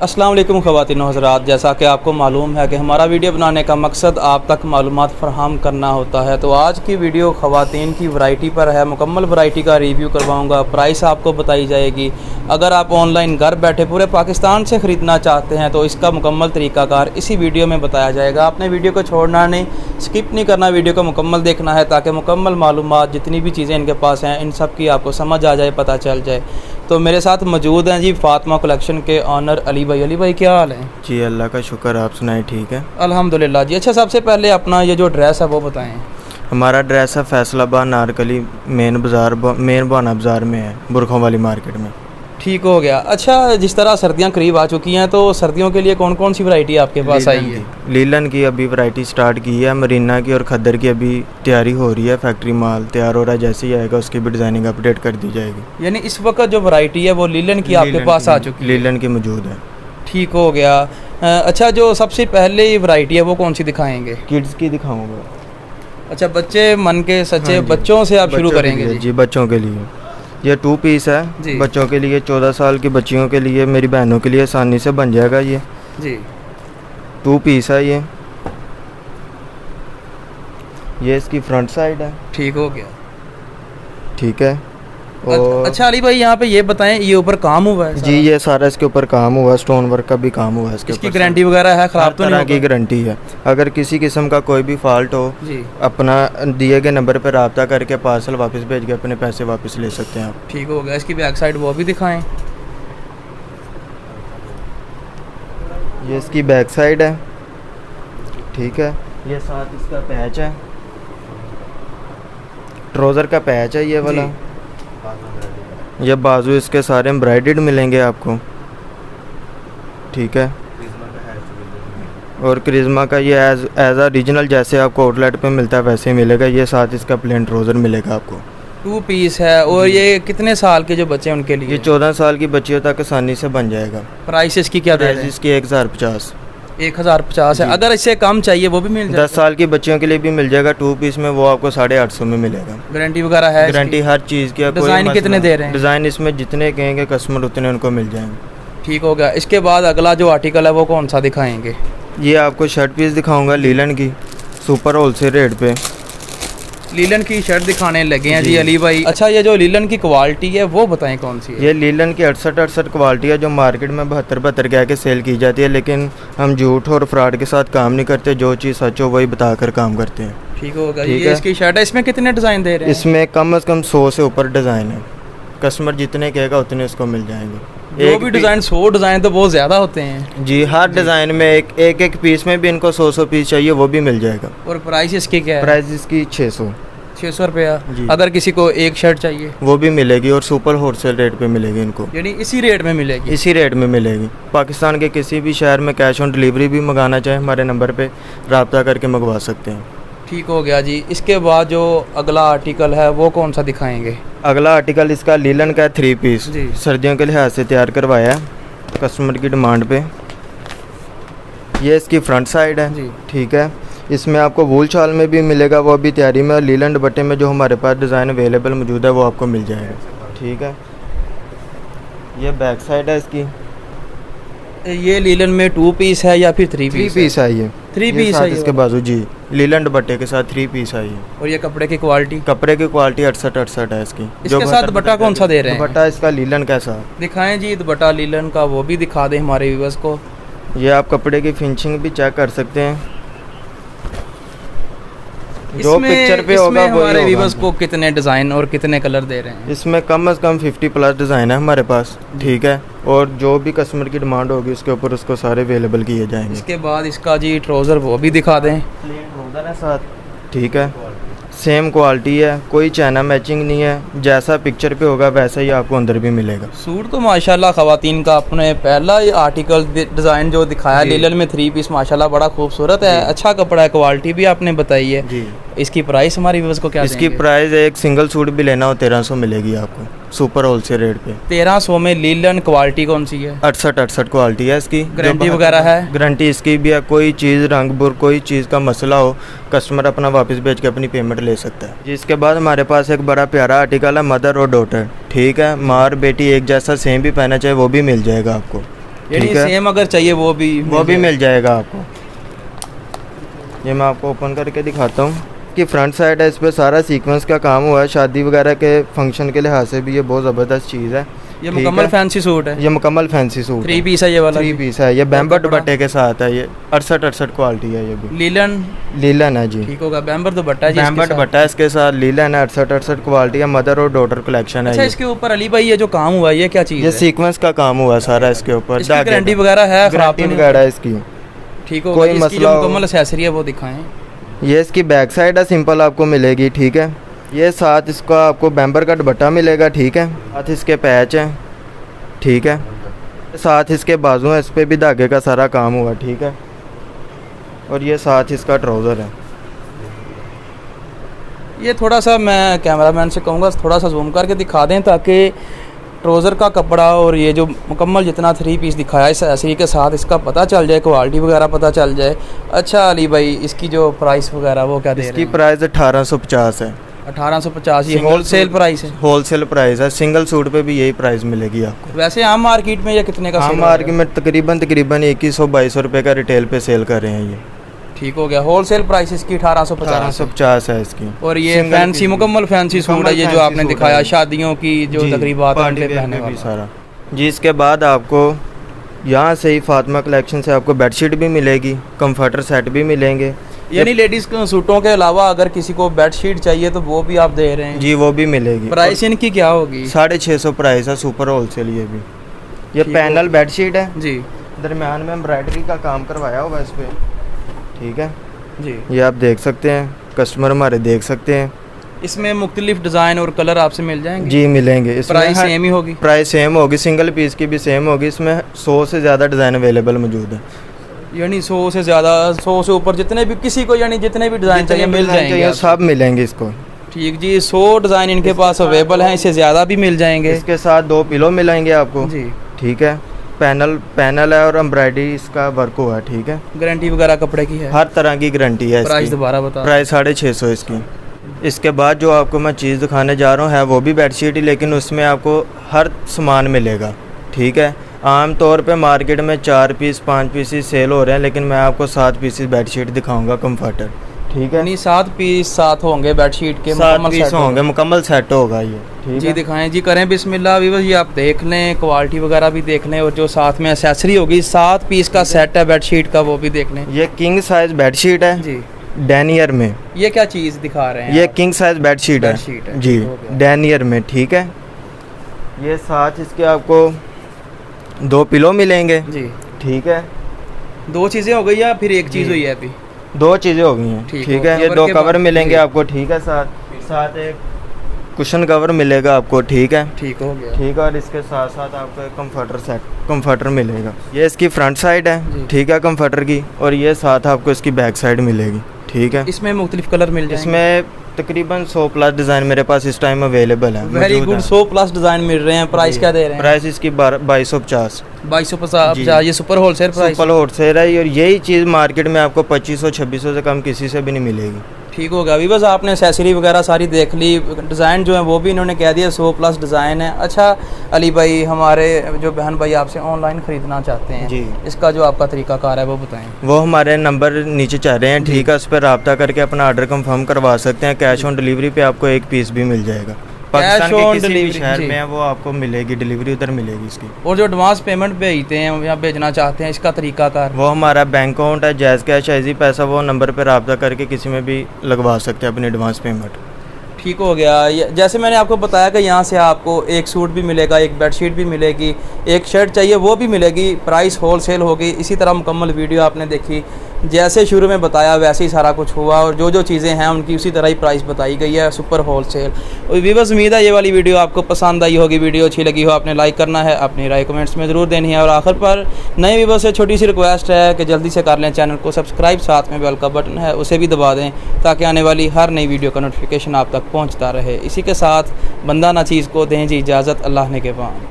अस्सलाम वालेकुम ख़वातीन व हज़रात, जैसा कि आपको मालूम है कि हमारा वीडियो बनाने का मकसद आप तक मालूमात फराहम करना होता है। तो आज की वीडियो ख़वातीन की वैरायटी पर है। मुकम्मल वैरायटी का रिव्यू करवाऊंगा, प्राइस आपको बताई जाएगी। अगर आप ऑनलाइन घर बैठे पूरे पाकिस्तान से ख़रीदना चाहते हैं तो इसका मुकम्मल तरीक़ाकार इसी वीडियो में बताया जाएगा। आपने वीडियो को छोड़ना नहीं, स्किप नहीं करना, वीडियो को मुकम्मल देखना है ताकि मुकम्मल मालूमात जितनी भी चीज़ें इनके पास हैं इन सब की आपको समझ आ जाए, पता चल जाए। तो मेरे साथ मौजूद हैं जी फातिमा कलेक्शन के ऑनर अली भाई। अली भाई क्या हाल है? जी अल्लाह का शुक्र, आप सुनाएं? ठीक है अल्हम्दुलिल्लाह जी। अच्छा, सबसे पहले अपना ये जो ड्रेस है वो बताएं। हमारा ड्रेस है फैसलाबाद नारकली मेन बाना बाज़ार में है, बुरखों वाली मार्केट में। ठीक हो गया। अच्छा, जिस तरह सर्दियां करीब आ चुकी हैं तो सर्दियों के लिए कौन कौन सी वैरायटी आपके पास आई है? लीलन की अभी वैरायटी स्टार्ट की है, मरीना की और खद्दर की अभी तैयारी हो रही है। फैक्ट्री माल तैयार हो रहा है, जैसे ही आएगा उसकी भी डिज़ाइनिंग अपडेट कर दी जाएगी। यानी इस वक्त जो वैरायटी है वो लीलन की आपके पास आ चुकी है? लीलन की मौजूद है। ठीक हो गया। अच्छा, जो सबसे पहले वैरायटी है वो कौन सी दिखाएंगे? किड्स की दिखाऊंगा। अच्छा, बच्चे मन के सच्चे बच्चों से आप शुरू करेंगे? जी, बच्चों के लिए ये 2 पीस है। बच्चों के लिए 14 साल की बच्चियों के लिए, मेरी बहनों के लिए आसानी से बन जाएगा। ये जी 2 पीस है। ये इसकी फ्रंट साइड है। ठीक हो गया। ठीक है। और अच्छा अली भाई, यहाँ पे ये बताएं, ये ऊपर काम हुआ है? जी, ये सारा इसके ऊपर काम हुआ है, स्टोन वर्क का भी काम हुआ है इसके ऊपर। इसकी गारंटी वगैरह है? खराब तो नहीं होगा? की गारंटी है। अगर किसी किस्म का कोई भी फॉल्ट हो जी, अपना दिए गए नंबर पर रब्ता करके पार्सल वापस भेज के अपने पैसे वापस ले सकते हैं आप। ठीक हो गया। इसकी बैक साइड वो भी दिखाएं। ये इसकी बैक साइड है। ठीक है। ये साथ इसका पैच है, ट्राउज़र का पैच है ये वाला। ये बाजू इसके सारे एम्ब्रॉयडर्ड मिलेंगे आपको। ठीक है। और क्रिज्मा का ये एज ओरिजिनल जैसे आपको आउटलेट पे मिलता है वैसे ही मिलेगा। ये साथ इसका प्लेन ट्राउज़र मिलेगा आपको। 2 पीस है। और ये कितने साल के जो बच्चे हैं उनके लिए? ये 14 साल की बच्चियों तक आसानी से बन जाएगा। प्राइस इसकी क्या दे रहे हैं? इसकी 1050 है। अगर इससे कम चाहिए वो भी मिल जाएगा? 10 साल की बच्चियों के लिए भी मिल जाएगा 2 पीस में, वो आपको 850 में मिलेगा। गारंटी वगैरह है? गारंटी हर चीज़ की। डिज़ाइन कितने दे रहे हैं? डिज़ाइन इसमें जितने कहेंगे कस्टमर उतने उनको मिल जाएंगे। ठीक हो गया। इसके बाद अगला जो आर्टिकल है वो कौन सा दिखाएंगे? ये आपको शर्ट पीस दिखाऊंगा लीलन की, सुपर होलसेल रेट पे लीलन की शर्ट दिखाने लगे हैं जी अली भाई। अच्छा, ये जो लीलन की क्वालिटी है वो बताएं कौन सी है? ये लीलन की 68 क्वालिटी है, जो मार्केट में 72 कह के सेल की जाती है, लेकिन हम झूठ और फ्रॉड के साथ काम नहीं करते। जो चीज़ सच हो वही बताकर काम करते हैं। ठीक होगा। ये इसकी शर्ट है। इसमें कितने डिज़ाइन दे रहे हैं? इसमें कम से कम 100 से ऊपर डिज़ाइन है। कस्टमर जितने कहेगा उतने उसको मिल जाएंगे। एक भी डिज़ाइन 100 डिज़ाइन तो बहुत ज़्यादा होते हैं जी। हर डिज़ाइन में एक पीस में भी इनको 100 पीस चाहिए, वो भी मिल जाएगा। और प्राइस इसकी क्या है? प्राइस इसकी 600 रुपया। अगर किसी को एक शर्ट चाहिए वो भी मिलेगी, और सुपर होलसेल रेट पे मिलेगी इनको। यानी इसी रेट में मिलेगी? इसी रेट में मिलेगी। पाकिस्तान के किसी भी शहर में कैश ऑन डिलीवरी भी मंगाना चाहे हमारे नंबर पे रब्ता करके मंगवा सकते हैं। ठीक हो गया जी। इसके बाद जो अगला आर्टिकल है वो कौन सा दिखाएंगे? अगला आर्टिकल इसका लीलन का 3 पीस सर्दियों के लिहाज से तैयार करवाया है कस्टमर की डिमांड पे। ये इसकी फ्रंट साइड है जी। ठीक है। इसमें आपको वूल शाल में भी मिलेगा, वो अभी तैयारी में। लीलन दुपट्टे में जो हमारे पास डिज़ाइन अवेलेबल मौजूद है वो आपको मिल जाएगा। ठीक है। ये बैक साइड है इसकी। ये लीलन में 2 पीस है या फिर 3 पीस है? ये 3 पीस है इसके बाजू जी। लीलन दुपट्टे के साथ 3 पीस है ये। और ये कपड़े की क्वालिटी? कपड़े की क्वालिटी 68 है इसकी। इसके साथ दुपट्टा कौन सा दे रहे हैं? दुपट्टा इसका लीलन कैसा दिखाएं जी। दुपट्टा लीलन का वो भी दिखा दें हमारे व्यूअर्स को। ये आप कपड़े की फिनिशिंग भी चेक कर सकते हैं, जो पिक्चर पे होगा वो हमारे व्यूअर्स को कितने डिज़ाइन और कितने कलर दे रहे हैं? इसमें कम से कम 50+ डिज़ाइन है हमारे पास। ठीक है। और जो भी कस्टमर की डिमांड होगी उसके ऊपर उसको सारे अवेलेबल किए जाएंगे। इसके बाद इसका जी ट्राउज़र वो भी दिखा दें। प्लेन ट्राउज़र है साथ। ठीक है। सेम क्वालिटी है, कोई चाइना मैचिंग नहीं है। जैसा पिक्चर पे होगा वैसा ही आपको अंदर भी मिलेगा। सूट तो माशाल्लाह ख़वातीन का अपने पहला आर्टिकल डिज़ाइन जो दिखाया लीलन में 3 पीस माशाल्लाह बड़ा खूबसूरत है। अच्छा कपड़ा है, क्वालिटी भी आपने बताई है जी। इसकी प्राइस हमारी व्यूअर्स को क्या? इसकी प्राइस एक सिंगल सूट भी लेना हो 1300 मिलेगी आपको, सुपर होलसेल रेट पे। 1300 में लीलन। क्वालिटी कौन सी है? 68 क्वालिटी है इसकी। गारंटी वगैरह है? गारंटी इसकी भी है। कोई चीज़ रंग बुर कोई चीज़ का मसला हो कस्टमर अपना वापस भेज के अपनी पेमेंट ले सकता है। जिसके बाद हमारे पास एक बड़ा प्यारा आर्टिकल है मदर और डॉटर। ठीक है। माँ और बेटी एक जैसा सेम भी पहना चाहे वो भी मिल जाएगा आपको। ठीक है, सेम अगर चाहिए वो भी मिल जाएगा आपको। ये मैं आपको ओपन करके दिखाता हूँ कि फ्रंट साइड है, इस पर सारा सीक्वेंस का काम हुआ है। शादी वगैरह के फंक्शन के लिहाज से भी ये बहुत ज़बरदस्त चीज़ है। ये मुकम्मल फैंसी सूट है, ये मुकम्मल फैंसी सूट 3 पीस है, ये वाला 3 पीस है। ये बैम्बर दुपट्टे के साथ है, ये 68 क्वालिटी है। ये भी लीलन है जी, ठीक होगा। बैम्बर दुपट्टा है, बैम्बर दुपट्टा है इसके साथ, लीलन है, 68 क्वालिटी है, मदर और डॉटर कलेक्शन है। अच्छा, इसके ऊपर अली भाई ये जो काम हुआ है ये क्या चीज़ है? ये सीक्वेंस का काम हुआ है सारा इसके ऊपर। गारंटी वगैरह है? गारंटी वगैरह है इसकी, ठीक होगा। कोई मसला मुकम्मल एक्सेसरी है वो दिखाएं। ये इसकी बैक साइड है, सिंपल आपको मिलेगी, ठीक है। ये साथ इसका आपको बैम्बर का दुपट्टा मिलेगा, ठीक है। साथ इसके पैच हैं, ठीक है। साथ इसके बाजू हैं, इस पर भी धागे का सारा काम हुआ, ठीक है। और ये साथ इसका ट्राउज़र है। ये थोड़ा सा मैं कैमरामैन से कहूँगा थोड़ा सा जूम करके दिखा दें ताकि ट्राउज़र का कपड़ा और ये जो मुकम्मल जितना 3 पीस दिखाया इस एक्सेसरी के साथ इसका पता चल जाए, क्वालिटी वगैरह पता चल जाए। अच्छा अली भाई, इसकी जो प्राइस वगैरह वो क्या दे रहे हैं? इसकी प्राइस 1850 है। 1850 ये होलसेल प्राइस है? होलसेल प्राइस है। सिंगल सूट पे भी यही प्राइस मिलेगी आपको। वैसे आम मार्केट में ये कितने का? आम मार्केट में तकरीबन 2100-2200 रुपये का रिटेल पे सेल कर रहे हैं ये, ठीक हो गया। होलसेल प्राइस इसकी 1850 है इसकी। और ये फैंसी मुकम्मल फैंसी सूट है, ये जो आपने दिखाया शादियों की जो तकरीबात पहनने वाला सारा जी। इसके बाद आपको यहाँ से ही फातिमा कलेक्शन से आपको बेडशीट भी मिलेगी, कंफर्टर सेट भी मिलेंगे। यानी लेडीज़ के सूटों के अलावा अगर किसी को बेडशीट चाहिए तो वो भी आप दे रहे हैं? जी वो भी मिलेगी। प्राइस इनकी क्या होगी? 650 प्राइस है, सुपर होलसेल। ये भी ये पैनल बेडशीट है जी, दरमियान में एम्ब्रॉयडरी का काम करवाया हुआ इस पर, ठीक है जी। ये आप देख सकते हैं, कस्टमर हमारे देख सकते हैं। इसमें मुख्तलिफ डिज़ाइन और कलर आपसे मिल जाएंगे? जी मिलेंगे। प्राइस सेम ही होगी? प्राइस सेम होगी, सिंगल पीस की भी सेम होगी। इसमें 100 से ज़्यादा डिज़ाइन अवेलेबल मौजूद है। यानी 100 से ज़्यादा, 100 से ऊपर जितने भी किसी को यानी जितने भी डिज़ाइन चाहिए मिल जाएंगे, सब मिलेंगे इसको। ठीक जी, 100 डिज़ाइन इनके पास अवेलेबल हैं, इससे ज़्यादा भी मिल जाएंगे। इसके साथ 2 पिलो मिलेंगे आपको जी, ठीक है। पैनल है और एम्ब्रॉयडरी इसका वर्क हुआ है, ठीक है। गारंटी वगैरह कपड़े की है? हर तरह की गारंटी है। प्राइस दोबारा बता। प्राइस 650 इसकी। इसके बाद जो आपको मैं चीज़ दिखाने जा रहा हूँ है वो भी बेडशीट ही, लेकिन उसमें आपको हर सामान मिलेगा, ठीक है। आम तौर पे मार्केट में 4 पीस 5 पीस सेल हो रहे हैं, लेकिन मैं आपको 7 पीसेस बेडशीट दिखाऊंगा कंफर्टर, ठीक है। नहीं 7 पीस साथ होंगे बेडशीट के, 7 पीस होंगे, मुकम्मल सेट होगा ये, ठीक जी है। दिखाएं जी, करें बिस्मिल्लाह। अभी बस ये आप देख लें, क्वालिटी वगैरह भी देख लें और जो साथ में एक्सेसरी होगी 7 पीस का सेट है बेडशीट का, वो भी देख लें। ये किंग साइज बेडशीट है जी, डैनियर में। ये क्या चीज़ दिखा रहे हैं? ये किंग साइज बेडशीट है जी, डैनियर में, ठीक है। ये साथ इसके आपको 2 पिलो मिलेंगे जी, ठीक है। 2 चीज़ें हो गई या फिर एक चीज़ हुई है? अभी 2 चीज़ें हो गई हैं, ठीक है। ये 2 कवर मिलेंगे आपको, ठीक है। साथ एक कुशन कवर मिलेगा आपको, ठीक है। ठीक हो गया, ठीक है। और इसके साथ साथ आपको एक कंफर्टर मिलेगा। ये इसकी फ्रंट साइड है, ठीक है, कंफर्टर की। और ये साथ आपको इसकी बैक साइड मिलेगी, ठीक है। इसमें मुख्तलिफ कलर मिल जाएंगे? इसमें तकरीबन 100 प्लस डिज़ाइन मेरे पास इस टाइम अवेलेबल है। वेरी गुड, 100 प्लस डिज़ाइन मिल रहे हैं। प्राइस क्या दे रहे हैं? प्राइस इसकी 2250। 2250 ये super wholesale price? Super wholesale है। और यही चीज़ मार्केट में आपको 2500-2600 से कम किसी से भी नहीं मिलेगी। ठीक होगा। अभी बस आपने एक्सेसरी वगैरह सारी देख ली, डिज़ाइन जो है वो भी इन्होंने कह दिया 100 प्लस डिज़ाइन है। अच्छा अली भाई, हमारे जो बहन भाई आपसे ऑनलाइन ख़रीदना चाहते हैं जी, इसका जो आपका तरीकाकार है वो बताएं। वो हमारे नंबर नीचे चल रहे हैं, ठीक है। उस पर रब्ता करके अपना ऑर्डर कंफर्म करवा सकते हैं। कैश ऑन डिलीवरी पे आपको 1 पीस भी मिल जाएगा। पाकिस्तान के किसी भी शहर में है वो आपको मिलेगी, डिलीवरी उधर मिलेगी इसकी। और जो एडवांस पेमेंट भेजते हैं या भेजना चाहते हैं, इसका तरीकाकार? वो हमारा बैंक अकाउंट है, जैज़ कैश इजी पैसा, वो नंबर पर रब्ता करके किसी में भी लगवा सकते हैं अपनी एडवांस पेमेंट। ठीक हो गया। जैसे मैंने आपको बताया कि यहाँ से आपको एक सूट भी मिलेगा, एक बेडशीट भी मिलेगी, एक शर्ट चाहिए वो भी मिलेगी। प्राइस होलसेल होगी। इसी तरह मुकम्मल वीडियो आपने देखी, जैसे शुरू में बताया वैसे ही सारा कुछ हुआ और जो जो चीज़ें हैं उनकी उसी तरह ही प्राइस बताई गई है, सुपर होलसेल। और व्यूअर्स, उम्मीद है ये वाली वीडियो आपको पसंद आई होगी। वीडियो अच्छी लगी हो आपने लाइक करना है, अपनी राय कमेंट्स में ज़रूर देनी है। और आखिर पर नए व्यूअर्स से छोटी सी रिक्वेस्ट है कि जल्दी से कर लें चैनल को सब्सक्राइब, साथ में बेल का बटन है उसे भी दबा दें ताकि आने वाली हर नई वीडियो का नोटिफिकेशन आप तक पहुँचता रहे। इसी के साथ बंदा ना चीज़ को दें जी इजाज़त, अल्लाह ने के पान।